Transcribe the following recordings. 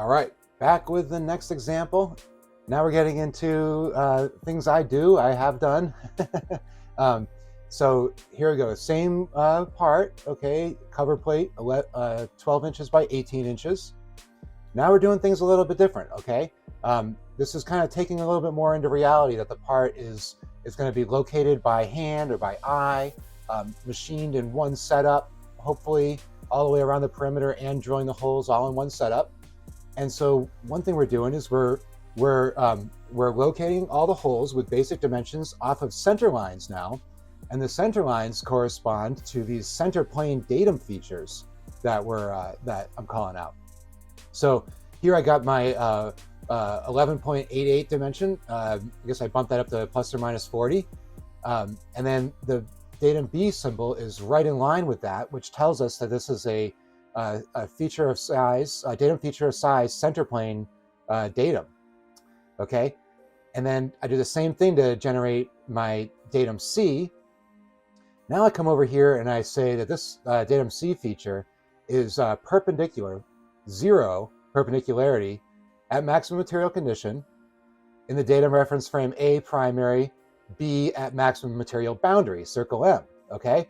All right, back with the next example. Now we're getting into things I have done. So here we go, same part, okay, cover plate, 12 inches by 18 inches. Now we're doing things a little bit different, okay? This is kind of taking a little bit more into reality that the part is going to be located by hand or by eye, machined in one setup, hopefully all the way around the perimeter and drilling the holes all in one setup. And so one thing we're doing is we're locating all the holes with basic dimensions off of center lines now, and the center lines correspond to these center plane datum features that I'm calling out. So here I got my 11.88 dimension. I guess I bumped that up to plus or minus 40, and then the datum B symbol is right in line with that, which tells us that this is a feature of size, a datum feature of size, center plane datum. Okay, and then I do the same thing to generate my datum C. Now I come over here and I say that this datum C feature is perpendicular, 0 perpendicularity at maximum material condition in the datum reference frame A primary, B at maximum material boundary, circle M. Okay.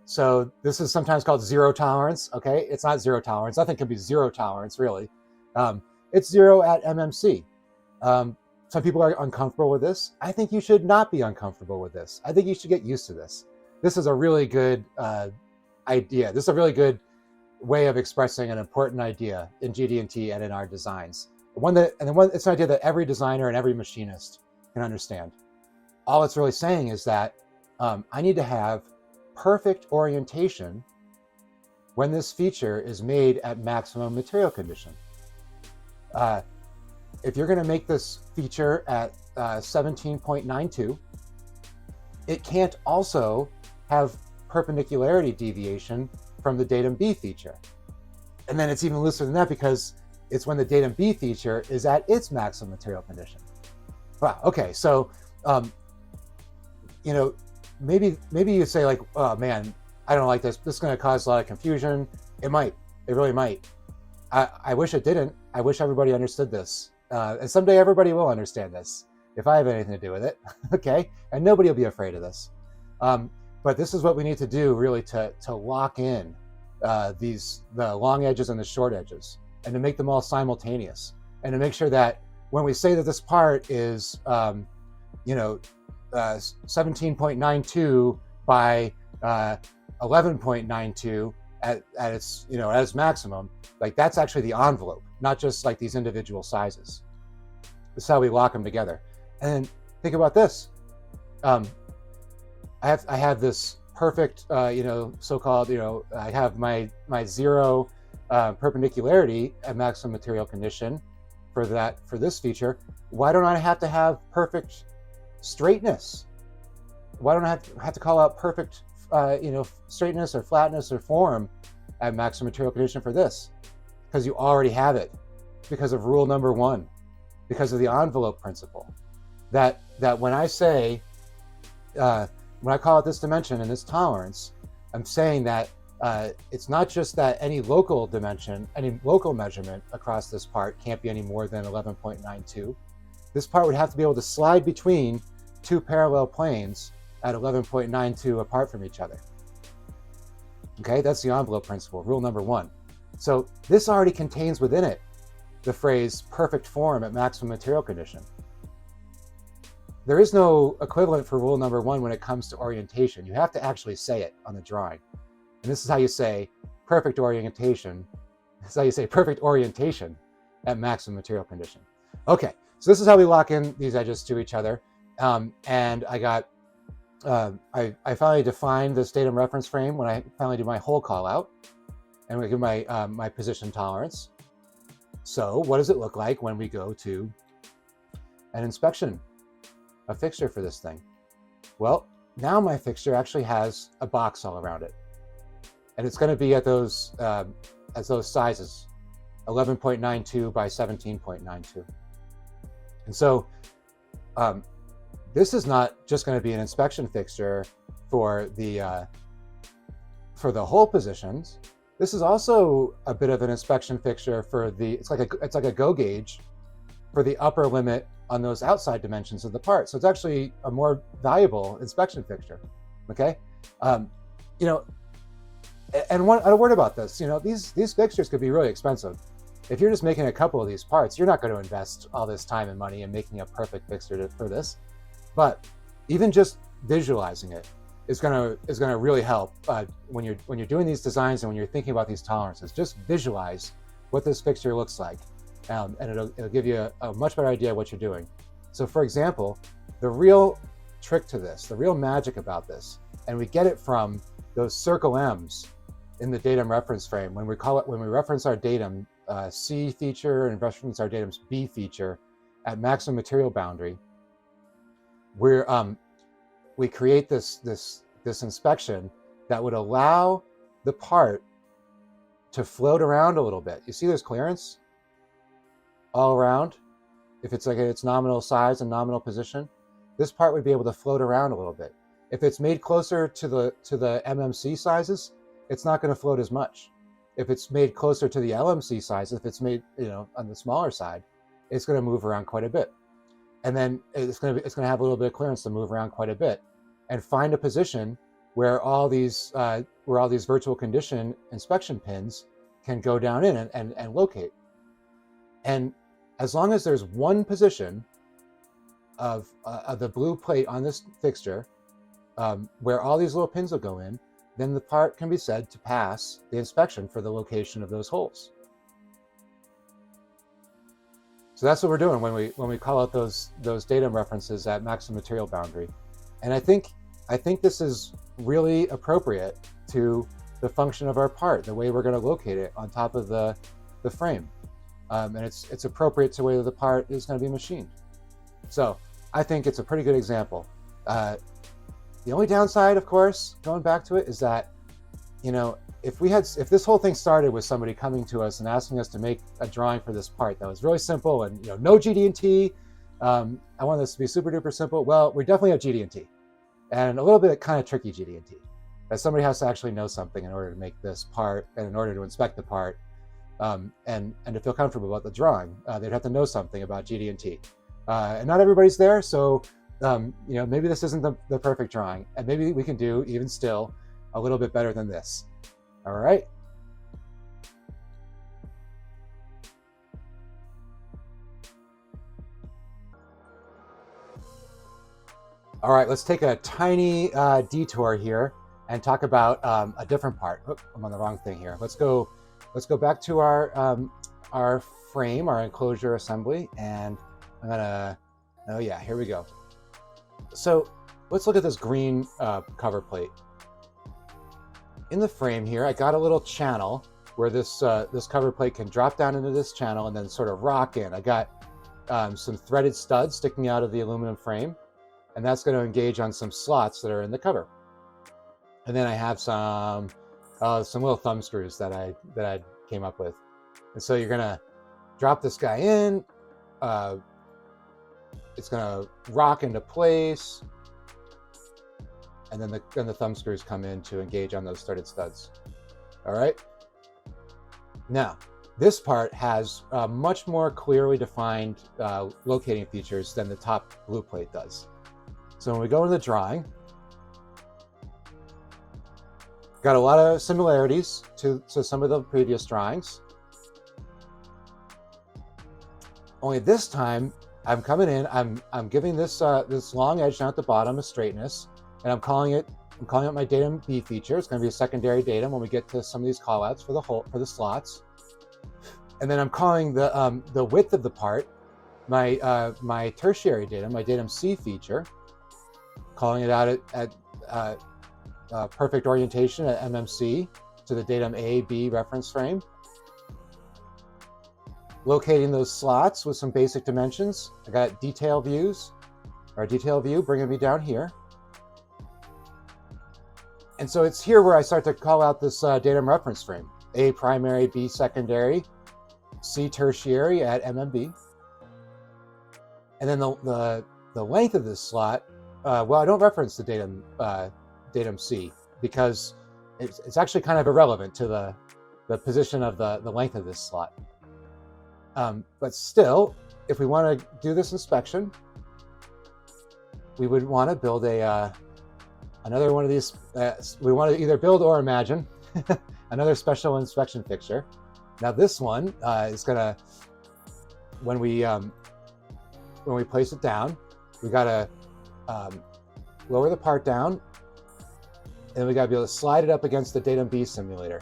So this is sometimes called zero tolerance. Okay, it's not zero tolerance. Nothing can be zero tolerance, really. It's 0 at MMC. Some people are uncomfortable with this. I think you should not be uncomfortable with this. I think you should get used to this. This is a really good idea. This is a really good way of expressing an important idea in GD&T and in our designs. It's an idea that every designer and every machinist can understand. All it's really saying is that I need to have perfect orientation when this feature is made at maximum material condition. If you're going to make this feature at 17.92, it can't also have perpendicularity deviation from the datum B feature. And then it's even looser than that because it's when the datum B feature is at its maximum material condition. Wow, okay, so maybe you say like, oh man, I don't like this. This is going to cause a lot of confusion. It might. It really might. I wish it didn't. I wish everybody understood this. And someday everybody will understand this if I have anything to do with it. Okay? And nobody will be afraid of this. But this is what we need to do really to lock in the long edges and the short edges, and to make them all simultaneous, and to make sure that when we say that this part is 17.92 by 11.92 at its at its maximum, like that's actually the envelope, not just like these individual sizes. This is how we lock them together. And think about this. I have this perfect so-called I have my 0 perpendicularity at maximum material condition for this feature. Why don't I have to have perfect straightness? Why don't I have to call out perfect straightness or flatness or form at maximum material condition for this? Because you already have it, because of rule number 1, because of the envelope principle. That when I say when I call out this dimension and this tolerance, I'm saying that it's not just that any local dimension, any local measurement across this part can't be any more than 11.92. This part would have to be able to slide between 2 parallel planes at 11.92 apart from each other. Okay, that's the envelope principle, rule number 1. So this already contains within it the phrase perfect form at maximum material condition. There is no equivalent for rule number 1 when it comes to orientation. You have to actually say it on the drawing. And this is how you say perfect orientation. This is how you say perfect orientation at maximum material condition. Okay, so this is how we lock in these edges to each other. And I got, I finally defined this datum reference frame when I finally do my hole call out. And we give my position tolerance. So what does it look like when we go to an inspection, a fixture for this thing? Well, now my fixture actually has a box all around it. And it's going to be at those sizes, 11.92 by 17.92. And so this is not just going to be an inspection fixture for the hole positions. This is also a bit of an inspection fixture for it's like a go gauge for the upper limit on those outside dimensions of the part. So it's actually a more valuable inspection fixture. Okay, you know, and a word about this. You know, these fixtures could be really expensive. If you're just making a couple of these parts, you're not going to invest all this time and money in making a perfect fixture for this. But even just visualizing it is going to really help when you're doing these designs and when you're thinking about these tolerances. Just visualize what this fixture looks like, and it'll give you a much better idea of what you're doing. So, for example, the real trick to this, the real magic about this, and we get it from those circle M's in the datum reference frame when we reference our datum C feature and reference our datum's B feature at maximum material boundary. We create this inspection that would allow the part to float around a little bit. You see there's clearance all around. If it's like its nominal size and nominal position, this part would be able to float around a little bit. If it's made closer to the MMC sizes, it's not going to float as much. If it's made closer to the LMC size, if it's made, you know, on the smaller side, it's going to move around quite a bit. And then it's going to have a little bit of clearance to move around quite a bit, and find a position where all these virtual condition inspection pins can go down in and locate. And as long as there's one position of the blue plate on this fixture where all these little pins will go in, then the part can be said to pass the inspection for the location of those holes. So that's what we're doing when we call out those datum references at maximum material boundary. And I think this is really appropriate to the function of our part, the way we're going to locate it on top of the frame. And it's appropriate to the way that the part is going to be machined. So I think it's a pretty good example. The only downside, of course, going back to it, is that, you know, if this whole thing started with somebody coming to us and asking us to make a drawing for this part that was really simple and, you know, no GD&T, I want this to be super duper simple. Well, we definitely have GD&T, and a little bit kind of tricky GD&T, that somebody has to actually know something in order to make this part and in order to inspect the part, and to feel comfortable about the drawing. They'd have to know something about GD&T, and not everybody's there. So you know, maybe this isn't the perfect drawing, and maybe we can do even still a little bit better than this. All right. All right, let's take a tiny detour here and talk about a different part. Oop, I'm on the wrong thing here. Let's go back to our frame, our enclosure assembly, and I'm gonna, oh yeah, here we go. So let's look at this green cover plate. In the frame here, I got a little channel where this cover plate can drop down into this channel and then sort of rock in. I got some threaded studs sticking out of the aluminum frame, and that's going to engage on some slots that are in the cover. And then I have some little thumb screws that I came up with. And so you're going to drop this guy in. It's going to rock into place, and then the thumb screws come in to engage on those threaded studs. All right. Now, this part has much more clearly defined locating features than the top blue plate does. So when we go into the drawing, got a lot of similarities to some of the previous drawings. Only this time, I'm coming in. I'm giving this long edge down at the bottom a straightness, and I'm calling out my datum B feature. It's going to be a secondary datum when we get to some of these callouts for the slots. And then I'm calling the width of the part my tertiary datum, my datum C feature, calling it out at perfect orientation at MMC to the datum A, B reference frame. Locating those slots with some basic dimensions. I got detail views, or a detail view bringing me down here. And so it's here where I start to call out this datum reference frame. A primary, B secondary, C tertiary at MMB. And then the length of this slot, well, I don't reference the datum C because it's actually kind of irrelevant to the position of the length of this slot. But still, if we want to do this inspection, we would want to build another one of these. We want to either build or imagine another special inspection fixture. Now this one is gonna, when we place it down, we gotta lower the part down, and we gotta be able to slide it up against the datum B simulator.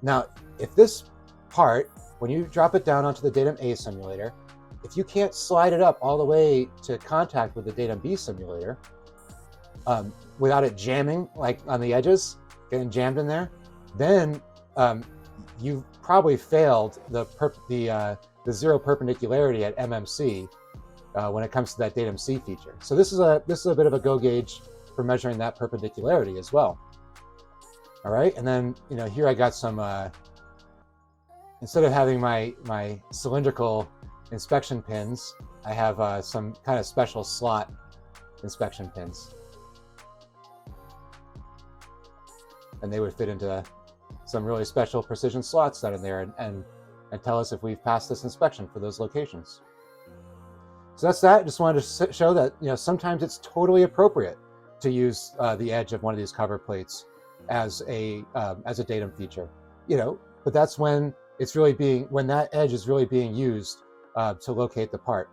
Now, if this part, when you drop it down onto the datum A simulator, if you can't slide it up all the way to contact with the datum B simulator without it jamming, like on the edges, getting jammed in there, then you've probably failed the zero perpendicularity at MMC when it comes to that datum C feature. So this is a bit of a go gauge for measuring that perpendicularity as well. All right, and then here I got some. Instead of having my cylindrical inspection pins, I have some kind of special slot inspection pins, and they would fit into some really special precision slots that are there and tell us if we've passed this inspection for those locations. So that's that. Just wanted to show that sometimes it's totally appropriate to use the edge of one of these cover plates as a datum feature. But that's when it's really when that edge is really being used to locate the part.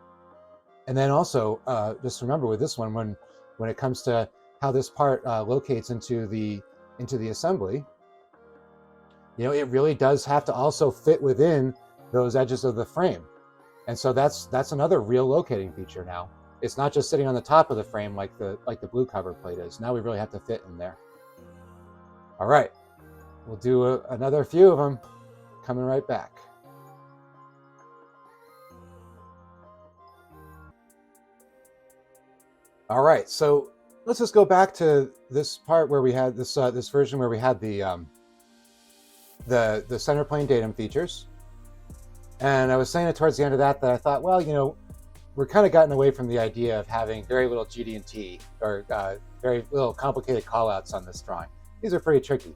And then also just remember with this one, when it comes to how this part locates into the assembly, it really does have to also fit within those edges of the frame. And so that's another real locating feature now. It's not just sitting on the top of the frame like the blue cover plate is. Now we really have to fit in there. All right, we'll do another few of them. Coming right back. All right, so let's just go back to this part where we had this version where we had the center plane datum features. And I was saying it towards the end of that I thought, well, we're kind of gotten away from the idea of having very little GD&T or very little complicated callouts on this drawing. These are pretty tricky.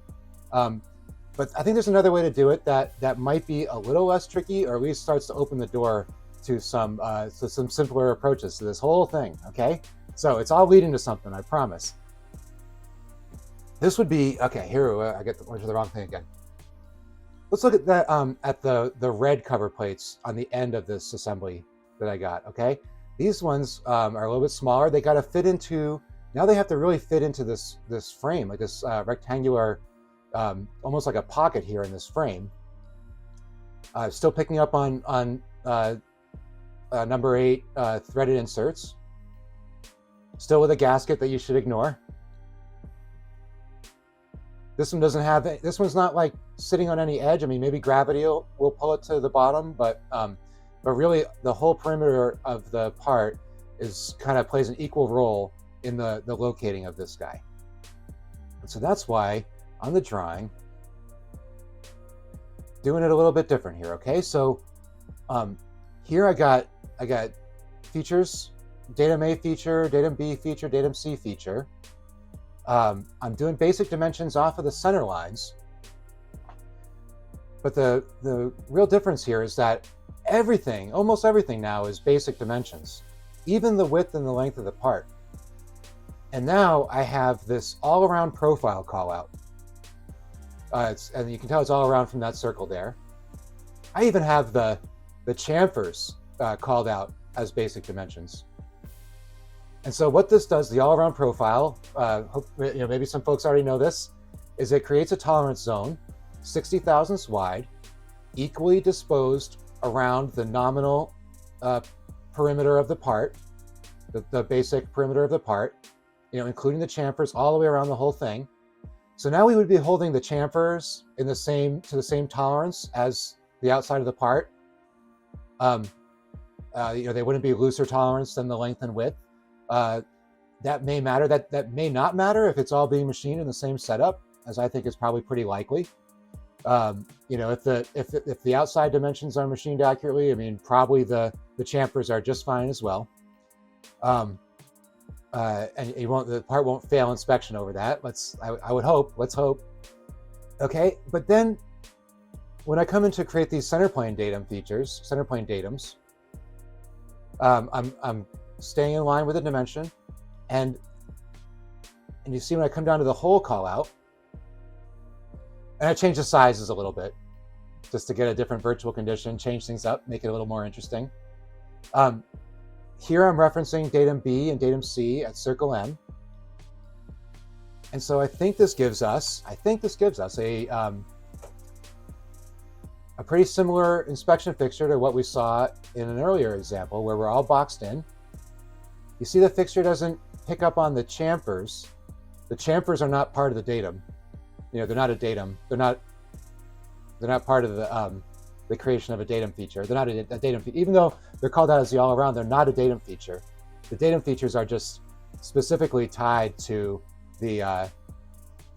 But I think there's another way to do it that might be a little less tricky, or at least starts to open the door to some simpler approaches to this whole thing, okay? So it's all leading to something, I promise. This would be, okay, here, I went to the wrong thing again. Let's look at that at the red cover plates on the end of this assembly that I got, okay? These ones are a little bit smaller. They got to fit into, now they have to really fit into this frame, like this rectangular, almost like a pocket here in this frame. Still picking up on number 8 threaded inserts. Still with a gasket that you should ignore. This one doesn't have, this one's not like sitting on any edge. I mean, maybe gravity will pull it to the bottom, but really the whole perimeter of the part plays an equal role in the locating of this guy. And so that's why on the drawing, doing it a little bit different here, okay? So here I got features, datum A feature, datum B feature, datum C feature. I'm doing basic dimensions off of the center lines. But the real difference here is that almost everything now is basic dimensions, even the width and the length of the part. And now I have this all-around profile callout. And you can tell it's all around from that circle there. I even have the chamfers called out as basic dimensions. And so what this does, the all-around profile, maybe some folks already know this, is it creates a tolerance zone, 60 thousandths wide, equally disposed around the nominal perimeter of the part, the basic perimeter of the part, including the chamfers all the way around the whole thing. So now we would be holding the chamfers to the same tolerance as the outside of the part. They wouldn't be looser tolerance than the length and width. That may matter. That may not matter if it's all being machined in the same setup, as I think is probably pretty likely. If the outside dimensions are machined accurately, I mean, probably the chamfers are just fine as well. And the part won't fail inspection over that. Let's hope. Okay, but then when I come in to create these center plane datum features, center plane datums, I'm staying in line with the dimension, and you see when I come down to the whole call out, and I change the sizes a little bit just to get a different virtual condition, change things up, make it a little more interesting. Here I'm referencing datum B and datum C at circle M. And so I think this gives us a pretty similar inspection fixture to what we saw in an earlier example where we're all boxed in. You see the fixture doesn't pick up on the chamfers. The chamfers are not part of the datum. They're not a datum. They're not part of the creation of a datum feature. They're not a datum feature. Even though they're called out as the all around, they're not a datum feature. The datum features are just specifically tied to the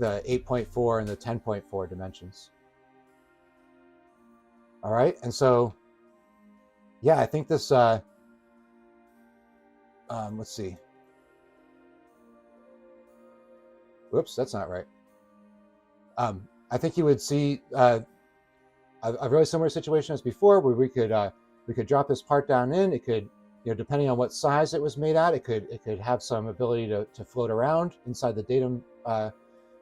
8.4 and the 10.4 dimensions. All right, and so, yeah, I think this, let's see. Whoops, that's not right. I think you would see a really similar situation as before, where we could drop this part down in. It could, depending on what size it was made at, it could have some ability to float around inside the datum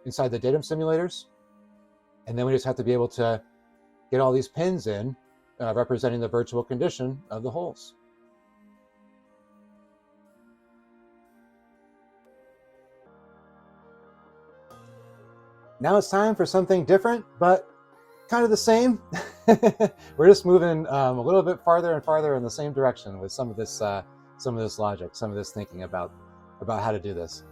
simulators, and then we just have to be able to get all these pins in, representing the virtual condition of the holes. Now it's time for something different, but kind of the same. We're just moving a little bit farther and farther in the same direction with some of this logic, some of this thinking about how to do this.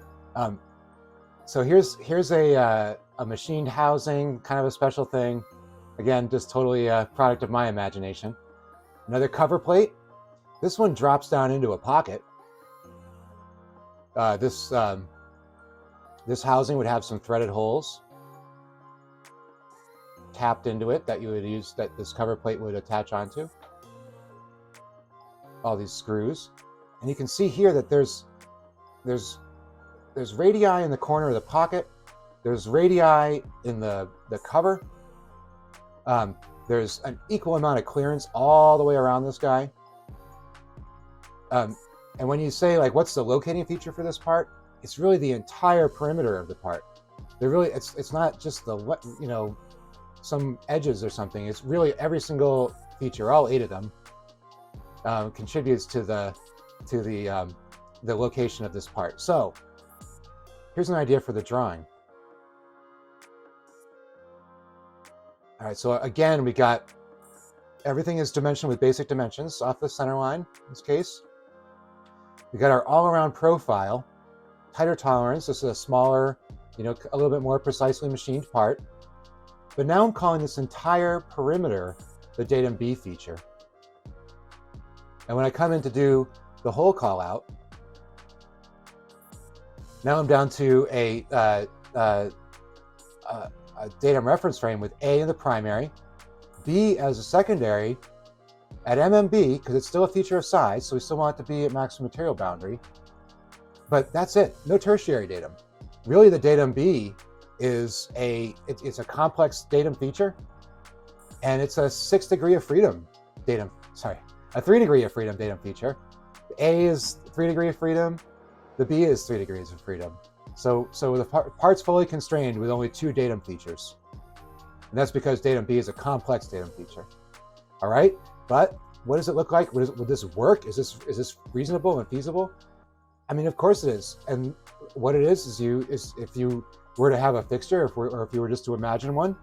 So here's a machined housing, kind of a special thing. Again, just totally a product of my imagination. Another cover plate. This one drops down into a pocket. This housing would have some threaded holes tapped into it that you would use, that this cover plate would attach onto. All these screws, and you can see here that there's radii in the corner of the pocket. There's radii in the cover. There's an equal amount of clearance all the way around this guy. And when you say, like, what's the locating feature for this part, it's really the entire perimeter of the part. It's not just the, some edges or something. It's really every single feature, all 8 of them, contributes to the location of this part. So here's an idea for the drawing. All right, so again, we got everything is dimensioned with basic dimensions off the center line in this case. We got our all-around profile, tighter tolerance. This is a smaller, a little bit more precisely machined part. But now I'm calling this entire perimeter the datum B feature. And when I come in to do the whole call out, now I'm down to a datum reference frame with A in the primary, B as a secondary at MMB, because it's still a feature of size, so we still want it to be at maximum material boundary. But that's it, no tertiary datum. Really, the datum B is it's a complex datum feature, and it's a 6 degree of freedom datum, a 3 degree of freedom datum feature. The A is 3 degree of freedom, the B is 3 degrees of freedom. So the part's fully constrained with only 2 datum features. And that's because datum B is a complex datum feature. All right, but what does it look like? Would this work? Is this reasonable and feasible? I mean, of course it is. And what it is if you were to have a fixture, or if you were just to imagine one,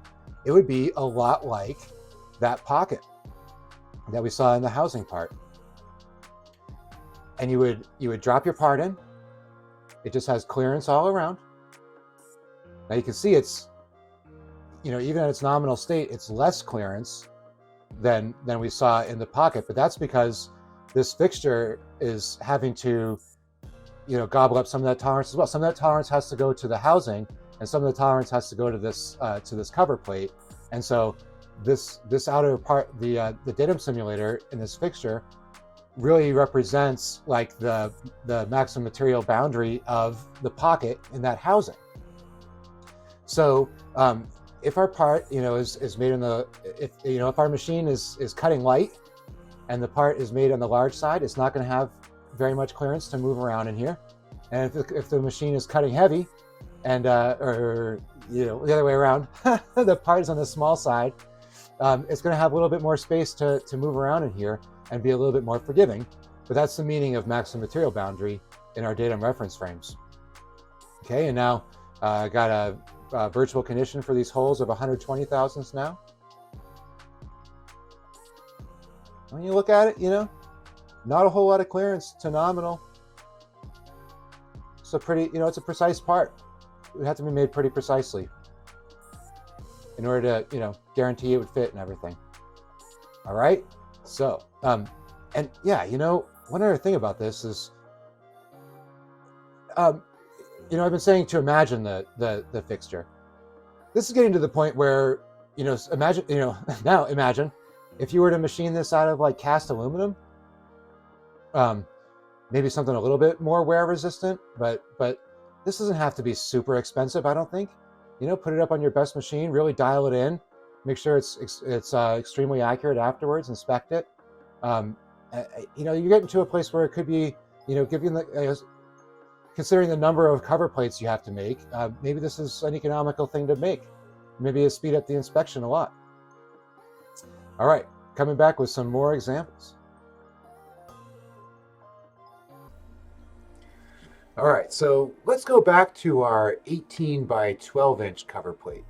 it would be a lot like that pocket that we saw in the housing part. And you would drop your part in. It just has clearance all around. Now you can see it's, even at its nominal state, it's less clearance than we saw in the pocket, but that's because this fixture is having to, gobble up some of that tolerance as well. Some of that tolerance has to go to the housing, and some of the tolerance has to go to this cover plate. And so this outer part, the datum simulator in this fixture, really represents like the maximum material boundary of the pocket in that housing. So if our part, is made if our machine is cutting light and the part is made on the large side, it's not going to have very much clearance to move around in here. And if the machine is cutting heavy and or the other way around, the part is on the small side, it's going to have a little bit more space to move around in here and be a little bit more forgiving. But that's the meaning of maximum material boundary in our datum reference frames. Okay, and now I got a virtual condition for these holes of 120 thousandths now. When you look at it, not a whole lot of clearance to nominal. It's a pretty, it's a precise part. It would have to be made pretty precisely in order to, guarantee it would fit and everything. All right. So, and yeah, one other thing about this is, I've been saying to imagine the fixture. This is getting to the point where, imagine, now imagine if you were to machine this out of like cast aluminum, maybe something a little bit more wear resistant, but this doesn't have to be super expensive, I don't think. Put it up on your best machine, really dial it in, make sure it's extremely accurate afterwards, inspect it. You're getting to a place where it could be, giving considering the number of cover plates you have to make, maybe this is an economical thing to make. Maybe it'll speed up the inspection a lot. All right, coming back with some more examples. All right, so let's go back to our 18 by 12 inch cover plate.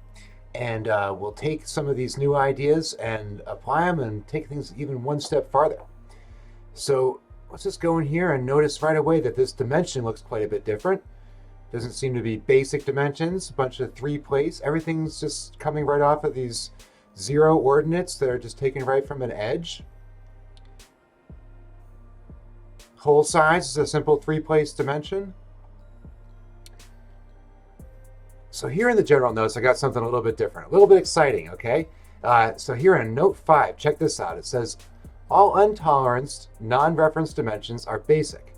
And we'll take some of these new ideas and apply them and take things even one step farther. So let's just go in here and notice right away that this dimension looks quite a bit different. Doesn't seem to be basic dimensions, a bunch of 3 plates. Everything's just coming right off of these 0 ordinates that are just taken right from an edge. Hole size is a simple 3-place dimension. So here in the general notes, I got something a little bit different, a little bit exciting, okay? So here in note 5, check this out. It says, all untoleranced non-reference dimensions are basic.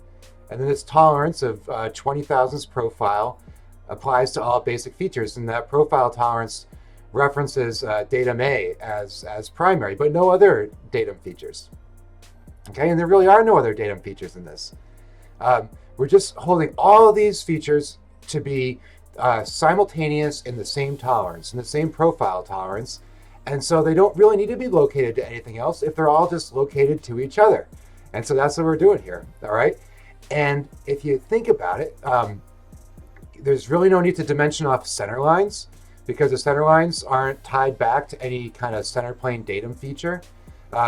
And then this tolerance of 20 thousandths profile applies to all basic features. And that profile tolerance references datum A as primary, but no other datum features. Okay, and there really are no other datum features in this. We're just holding all of these features to be simultaneous in the same tolerance, in the same profile tolerance. And so they don't really need to be located to anything else if they're all just located to each other. And so that's what we're doing here, all right? And if you think about it, there's really no need to dimension off center lines because the center lines aren't tied back to any kind of center plane datum feature.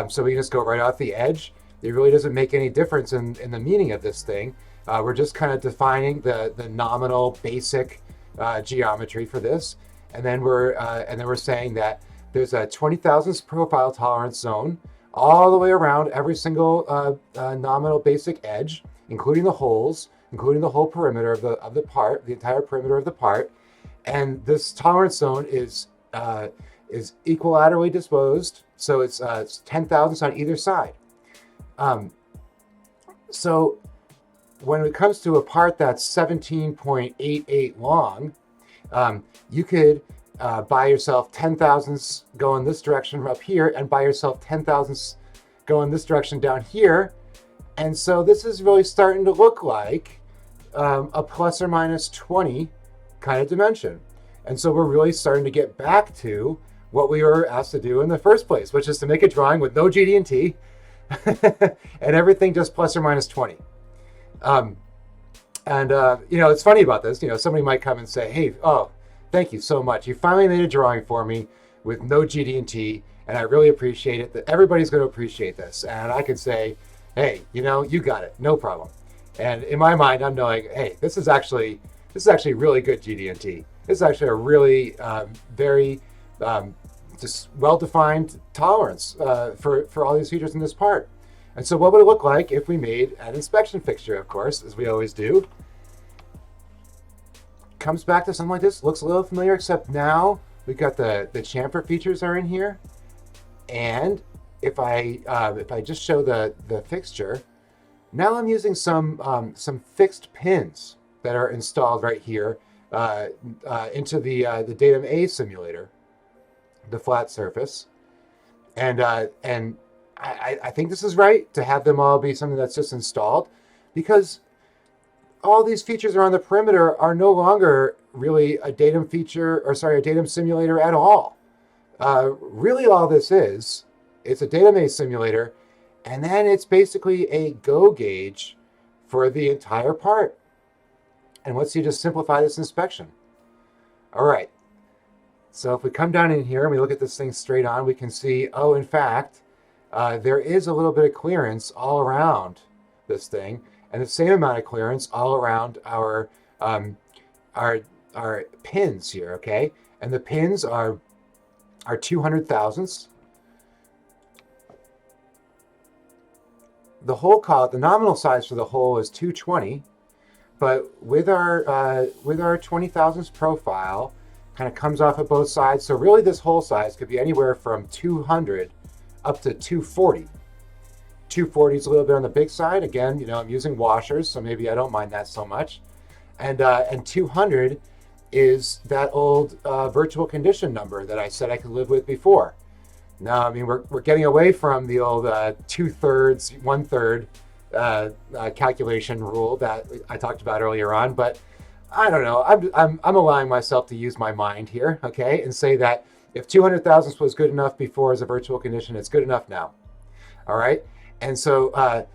So we can just go right off the edge. It really doesn't make any difference in the meaning of this thing. We're just kind of defining the nominal basic geometry for this. And then we're saying that there's a 20 thousandths profile tolerance zone all the way around every single nominal basic edge, including the holes, including the whole perimeter of the part, the entire perimeter of the part. And this tolerance zone is equilaterally disposed, so it's 10 thousandths on either side. So when it comes to a part that's 17.88 long, you could buy yourself 10 thousandths going this direction up here and buy yourself 10 thousandths going this direction down here. And so this is really starting to look like a plus or minus 20 kind of dimension. And so we're really starting to get back to what we were asked to do in the first place, which is to make a drawing with no GD&T and everything just plus or minus 20. It's funny about this. Somebody might come and say, hey, thank you so much. You finally made a drawing for me with no GD&T, and I really appreciate it. That everybody's going to appreciate this. And I can say, hey, you got it, no problem. And in my mind, I'm knowing, hey, this is actually really good GD&T. This is actually a really very just well-defined tolerance for all these features in this part. And so what would it look like if we made an inspection fixture, of course, as we always do? Comes back to something like this, looks a little familiar, except now we've got the chamfer features are in here. And if I just show the fixture, now I'm using some fixed pins that are installed right here into the datum A simulator. the flat surface. And I think this is right to have them all be something that's just installed, because all these features around the perimeter are no longer really a datum feature, or sorry, a datum simulator at all. Really all this is, it's a data maze simulator, and then it's basically a go gauge for the entire part. And let's see, just simplify this inspection. All right, so if we come down in here and we look at this thing straight on, we can see, oh, in fact, there is a little bit of clearance all around this thing, and the same amount of clearance all around our pins here, okay? And the pins are 200 thousandths. The hole the nominal size for the hole is 220, but with our 20 thousandths profile, kind of comes off of both sides. So really this hole size could be anywhere from 200 up to 240. 240 is a little bit on the big side. Again, you know, I'm using washers, so maybe I don't mind that so much. And 200 is that old virtual condition number that I said I could live with before. Now, I mean, we're getting away from the old 2/3, 1/3 calculation rule that I talked about earlier on, but I don't know. I'm allowing myself to use my mind here, okay, and say that if 200 thousandths was good enough before as a virtual condition, it's good enough now. All right, and so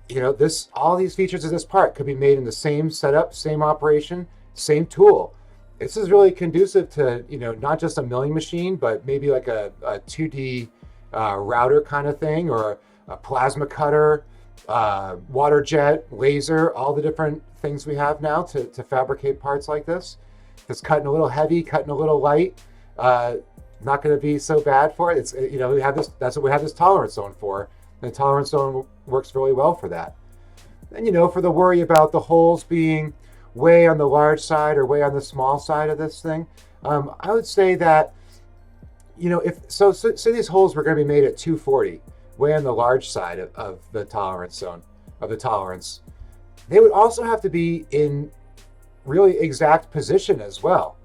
you know, all these features of this part could be made in the same setup, same operation, same tool. This is really conducive to, you know, not just a milling machine, but maybe like a 2D router kind of thing, or a plasma cutter, water jet, laser, all the different things we have now to fabricate parts like this. If it's cutting a little heavy, cutting a little light, not going to be so bad for it. It's, you know, we have this. That's what we have this tolerance zone for. And the tolerance zone works really well for that. And, you know, for the worry about the holes being way on the large side or way on the small side of this thing, I would say that, you know, if so say these holes were going to be made at 240, way on the large side of the tolerance zone, of the tolerance, they would also have to be in really exact position as well,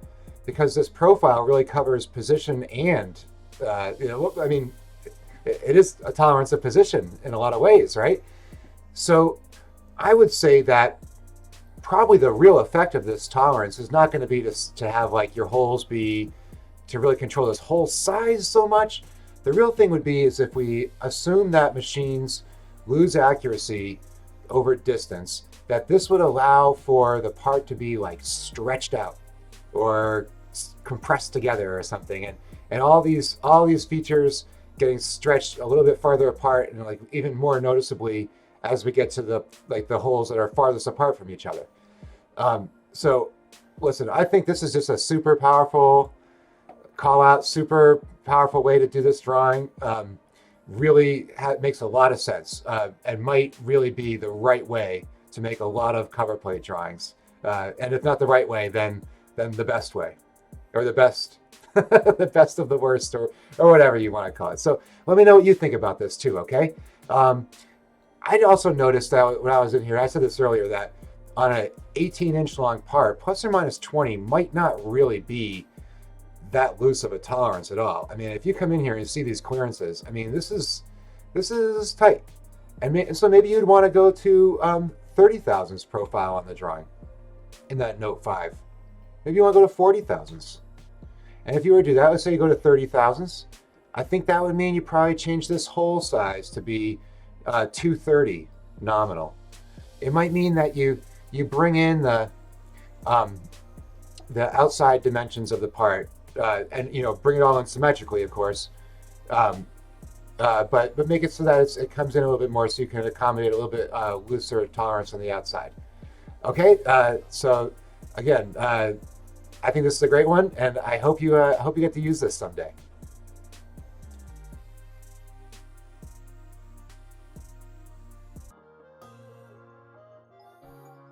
because this profile really covers position and, you know, I mean, it is a tolerance of position in a lot of ways, right? So I would say that probably the real effect of this tolerance is not going to be to have like your holes be, to really control this hole size so much. The real thing would be is if we assume that machines lose accuracy over distance, that this would allow for the part to be like stretched out or compressed together or something, and all these features getting stretched a little bit farther apart, and like even more noticeably as we get to the holes that are farthest apart from each other. So listen, I think this is just a super powerful call out, super powerful way to do this drawing. Really makes a lot of sense, and might really be the right way to make a lot of cover plate drawings. And if not the right way, then the best way, or the best, the best of the worst, or whatever you want to call it. So let me know what you think about this too, okay? I'd also noticed that when I was in here, I said this earlier, that on an 18-inch long part, plus or minus 20 might not really be that loose of a tolerance at all. I mean, if you come in here and see these clearances, I mean, this is tight. And so maybe you'd want to go to 30 thousandths profile on the drawing in that Note 5. Maybe you want to go to 40 thousandths. And if you were to do that, let's say you go to 30 thousandths, I think that would mean you probably change this hole size to be 230 nominal. It might mean that you bring in the outside dimensions of the part, and you know, bring it all in symmetrically, of course, but make it so that it comes in a little bit more, so you can accommodate a little bit looser tolerance on the outside. Okay, so again, I think this is a great one, and I hope you get to use this someday.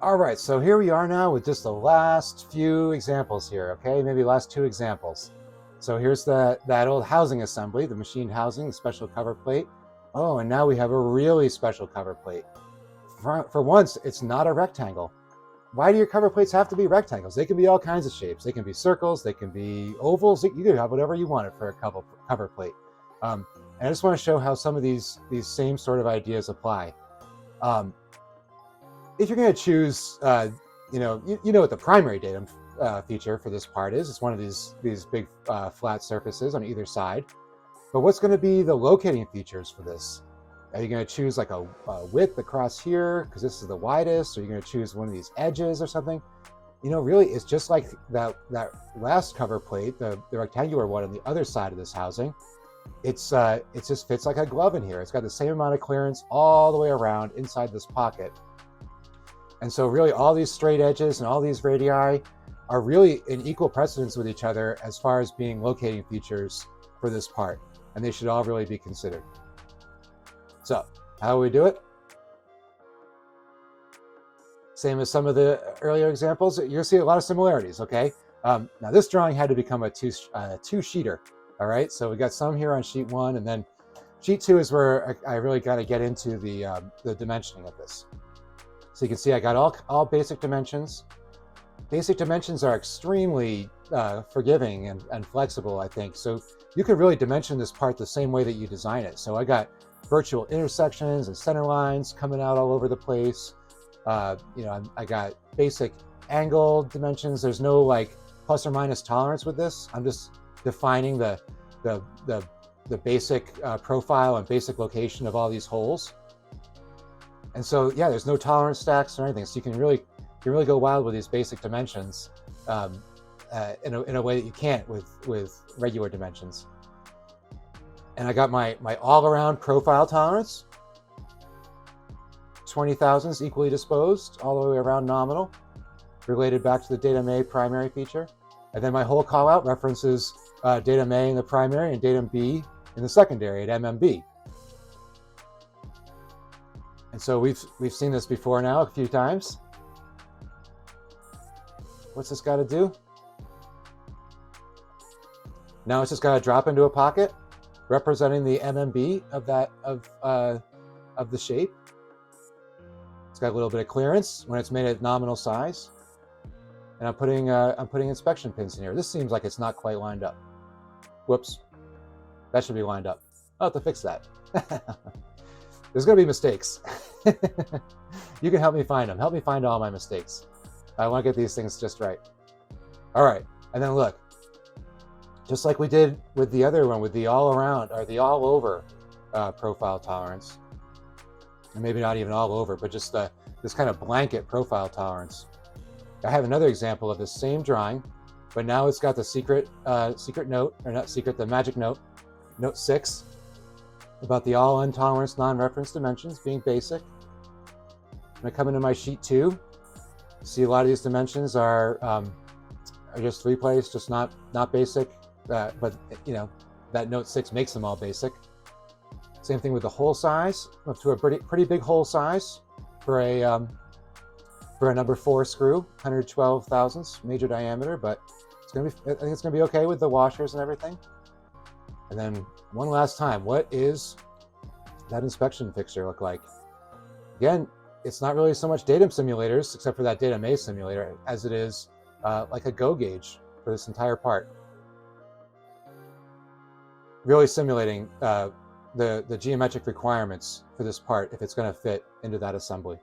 All right, so here we are now with just the last few examples here, okay? Maybe last two examples. So here's that old housing assembly, the machine housing, the special cover plate. Oh, and now we have a really special cover plate. For once, it's not a rectangle. why do your cover plates have to be rectangles? They can be all kinds of shapes. They can be circles, they can be ovals. You can have whatever you want for a cover plate. And I just want to show how some of these same sort of ideas apply. If you're going to choose, you know what the primary datum feature for this part is. It's one of these big flat surfaces on either side. But what's going to be the locating features for this? Are you going to choose like a width across here because this is the widest? Or are you going to choose one of these edges or something? You know, really, it's just like that last cover plate, the rectangular one on the other side of this housing. It just fits like a glove in here. It's got the same amount of clearance all the way around inside this pocket. And so really all these straight edges and all these radii are really in equal precedence with each other as far as being locating features for this part. And they should all really be considered. So how do we do it? Same as some of the earlier examples, you'll see a lot of similarities, okay? Now this drawing had to become a two-sheeter, all right? So we got some here on sheet 1, and then sheet 2 is where I really got to get into the dimensioning of this. So you can see I got all basic dimensions. Basic dimensions are extremely forgiving and flexible, I think. So you can really dimension this part the same way that you design it. So I got virtual intersections and center lines coming out all over the place. You know, I got basic angle dimensions. There's no like plus or minus tolerance with this. I'm just defining the basic profile and basic location of all these holes. And so, yeah, there's no tolerance stacks or anything. So you can really go wild with these basic dimensions in a way that you can't with regular dimensions. And I got my all-around profile tolerance. 20 thousandths equally disposed, all the way around nominal, related back to the datum A primary feature. And then my whole callout references datum A in the primary and datum B in the secondary at MMB. And so we've seen this before now a few times. What's this got to do? Now it's just got to drop into a pocket representing the MMB of the shape. It's got a little bit of clearance when it's made at nominal size. And I'm putting inspection pins in here. This seems like it's not quite lined up. Whoops. That should be lined up. I'll have to fix that. There's going to be mistakes. You can help me find them. Help me find all my mistakes. I want to get these things just right. All right. And then look, just like we did with the other one, with the all around or the all over profile tolerance, and maybe not even all over, but just this kind of blanket profile tolerance. I have another example of the same drawing, but now it's got the secret note, or not secret, the magic note, note 6, about the all untolerance non-reference dimensions being basic. I'm going to come into my sheet 2. See, a lot of these dimensions are just replays, just not basic, but you know, that note 6 makes them all basic. Same thing with the hole size, up to a pretty big hole size for a number 4 screw, 112 thousandths major diameter, but I think it's gonna be okay with the washers and everything. And then one last time, what is that inspection fixture look like? Again, it's not really so much datum simulators, except for that datum A simulator, as it is like a go gauge for this entire part. Really simulating the geometric requirements for this part if it's going to fit into that assembly.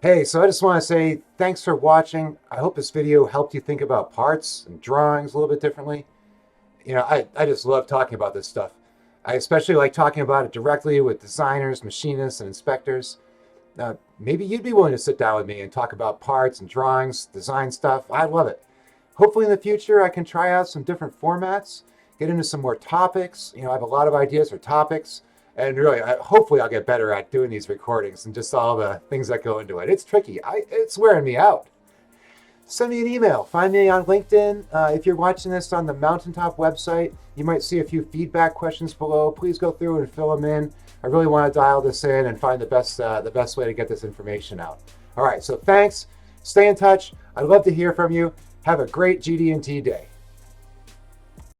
Hey, so I just want to say thanks for watching. I hope this video helped you think about parts and drawings a little bit differently. You know, I just love talking about this stuff. I especially like talking about it directly with designers, machinists, and inspectors. Maybe you'd be willing to sit down with me and talk about parts and drawings, design stuff. I love it. Hopefully in the future I can try out some different formats, get into some more topics. You know, I have a lot of ideas for topics. And really, hopefully I'll get better at doing these recordings and just all the things that go into it. It's tricky. It's wearing me out. Send me an email. Find me on LinkedIn. If you're watching this on the Mountaintop website, you might see a few feedback questions below. Please go through and fill them in. I really want to dial this in and find the best way to get this information out. All right, so thanks. Stay in touch. I'd love to hear from you. Have a great GD&T day.